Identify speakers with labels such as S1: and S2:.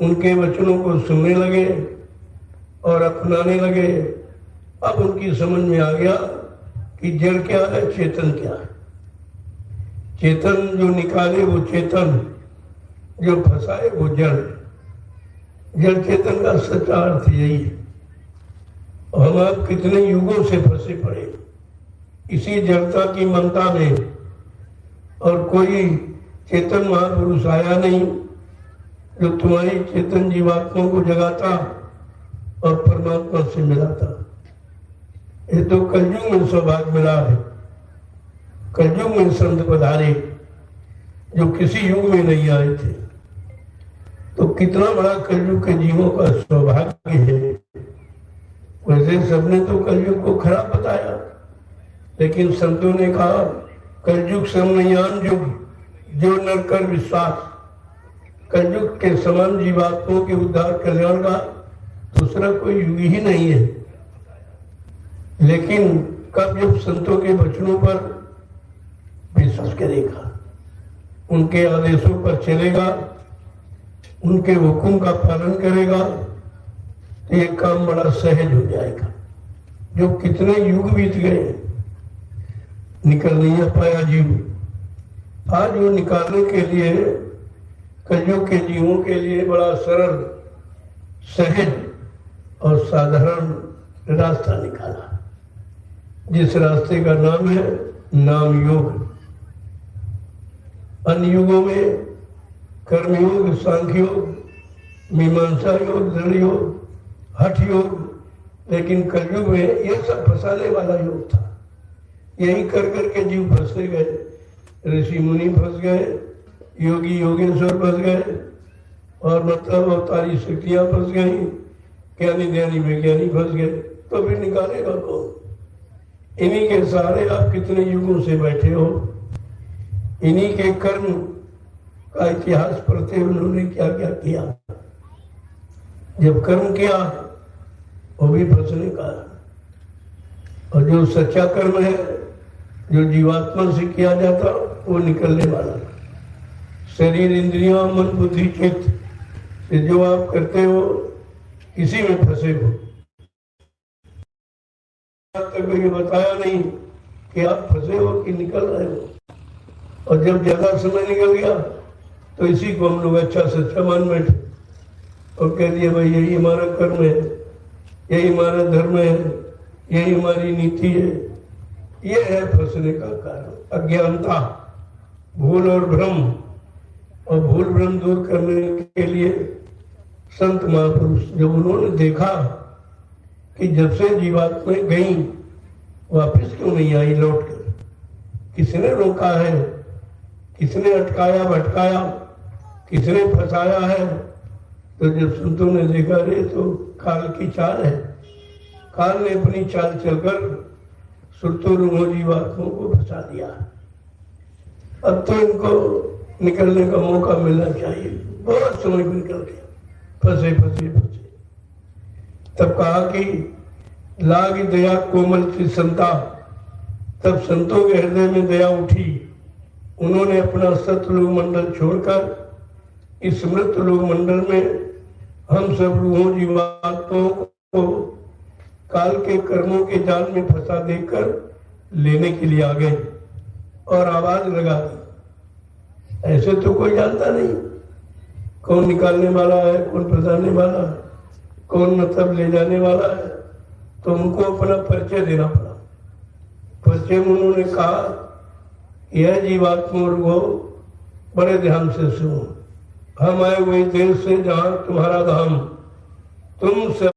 S1: उनके वचनों को सुनने लगे और अपनाने लगे। अब उनकी समझ में आ गया कि जड़ क्या है, चेतन क्या है। चेतन जो निकाले वो चेतन, जो फंसाए वो जड़। जड़ चेतन का सच्चा अर्थ यही है। और हम आप कितने युगों से फंसे पड़े इसी जड़ता की ममता में, और कोई चेतन महापुरुष आया नहीं जो तुम्हारी चेतन जीवात्मा को जगाता और परमात्मा से मिलाता। ये तो कलयुग में सौभाग्य मिला है। कलयुग में संत पधारे जो किसी युग में नहीं आए थे। तो कितना बड़ा कलयुग के जीवों का सौभाग्य है। वैसे सबने तो कलयुग को खराब बताया, लेकिन संतों ने कहा कलयुग समयान युग जो नर कर विश्वास। कलयुग के समान जीवात्माओं के उद्धार कल्याण का दूसरा कोई युग ही नहीं है। लेकिन कब जब संतों के वचनों पर विश्वास करेगा, उनके आदेशों पर चलेगा, उनके हुक्म का पालन करेगा, तो ये काम बड़ा सहज हो जाएगा। जो कितने युग बीत गए, निकल नहीं पाया जीव। आज वो निकालने के लिए कलयुग के जीवों के लिए बड़ा सरल, सहज और साधारण रास्ता निकाला, जिस रास्ते का नाम है नाम योग। अन्य युगों में कर्मयोग, सांख्य योग, मीमांसा योग, दृढ़ योग, हठ योग, लेकिन कलयुग में ये सब फंसाने वाला योग था। यही कर करके जीव फंसे गए। ऋषि मुनि फंस गए, योगी योगेश्वर फंस गए, और मतलब अवतारी शक्तियां फंस गई, ज्ञानी ध्यानी विज्ञानी फंस गए। तो फिर निकालेगा कौन? इन्हीं के सहारे आप कितने युगों से बैठे हो। इन्हीं के कर्म का इतिहास पढ़ते उन्होंने क्या क्या किया। जब कर्म किया वो भी फंसने का, और जो सच्चा कर्म है जो जीवात्मा से किया जाता वो निकलने वाला। शरीर, इंद्रियों, मन, बुद्धि, चित्त जो आप करते हो इसी में फंसे हो। तक ये बताया नहीं कि आप फंसे हो कि निकल रहे हो। और जब ज्यादा समय निकल गया तो इसी को हम लोग अच्छा सच्चा मान बैठे और कह दिया भाई यही हमारा कर्म है, यही हमारा धर्म है, यही हमारी नीति है। ये है फंसने का कारण, अज्ञानता, भूल और भ्रम। और भूल भ्रम दूर करने के लिए संत महापुरुष जब उन्होंने देखा कि जब से जीवात्माएं गई वापस क्यों नहीं आई लौट कर, किसने रोका है, किसने अटकाया भटकाया, किसने फंसाया है। तो जब संतों ने देखा रे तो काल की चाल है, काल ने अपनी चाल चलकर सुरतों जीवात्माओं को फंसा दिया। अब तो इनको निकलने का मौका मिलना चाहिए। बहुत समय निकल गया, फंसे फंसे फंसे। तब कहा कि लाग दया कोमल की संता। तब संतों के हृदय में दया उठी। उन्होंने अपना सतलोक मंडल छोड़कर इस मृत लोक मंडल में हम सब रूहों जीवात्माओं को काल के कर्मों के जाल में फंसा देकर लेने के लिए आ गए और आवाज लगा दी। ऐसे तो कोई जानता नहीं कौन निकालने वाला है, कौन फंसाने वाला है, कौन मतलब ले जाने वाला है। तो उनको अपना परिचय देना पड़ा। परिचय में उन्होंने कहा यह जीवात्मा हो, बड़े ध्यान से सुनो। हम आए वही देश से जहां तुम्हारा धाम, तुम सब